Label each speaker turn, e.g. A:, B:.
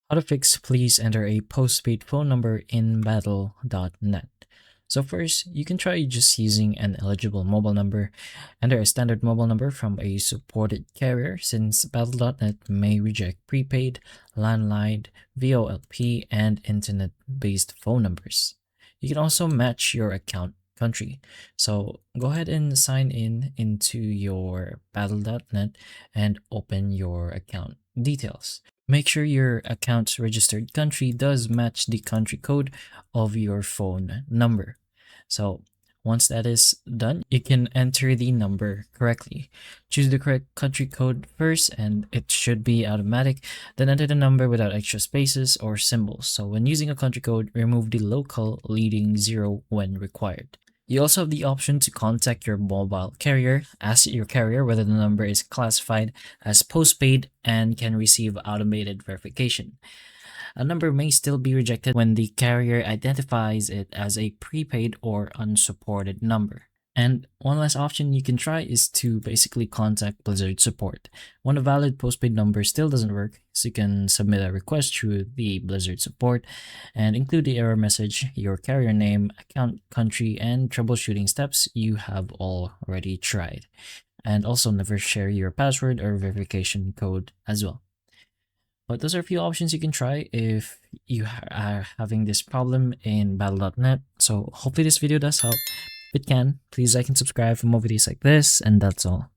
A: How to fix, please enter a postpaid phone number in battle.net. So first, you can try just using an eligible mobile number. Enter a standard mobile number from a supported carrier since battle.net may reject prepaid, landline, VoLP, and internet-based phone numbers. You can also match your account country. So go ahead and sign in into your battle.net and open your account details. Make sure your account's registered country does match the country code of your phone number. So once that is done, you can enter the number correctly. Choose the correct country code first and it should be automatic. Then enter the number without extra spaces or symbols. So when using a country code, remove the local leading zero when required. You also have the option to contact your mobile carrier, ask your carrier whether the number is classified as postpaid and can receive automated verification. A number may still be rejected when the carrier identifies it as a prepaid or unsupported number. And one last option you can try is to basically contact Blizzard support. When a valid postpaid number still doesn't work, so you can submit a request through the Blizzard support and include the error message, your carrier name, account country, and troubleshooting steps you have already tried. And also never share your password or verification code as well. But those are a few options you can try if you are having this problem in battle.net. So hopefully this video does help. If it can, please like and subscribe for more videos like this, and that's all.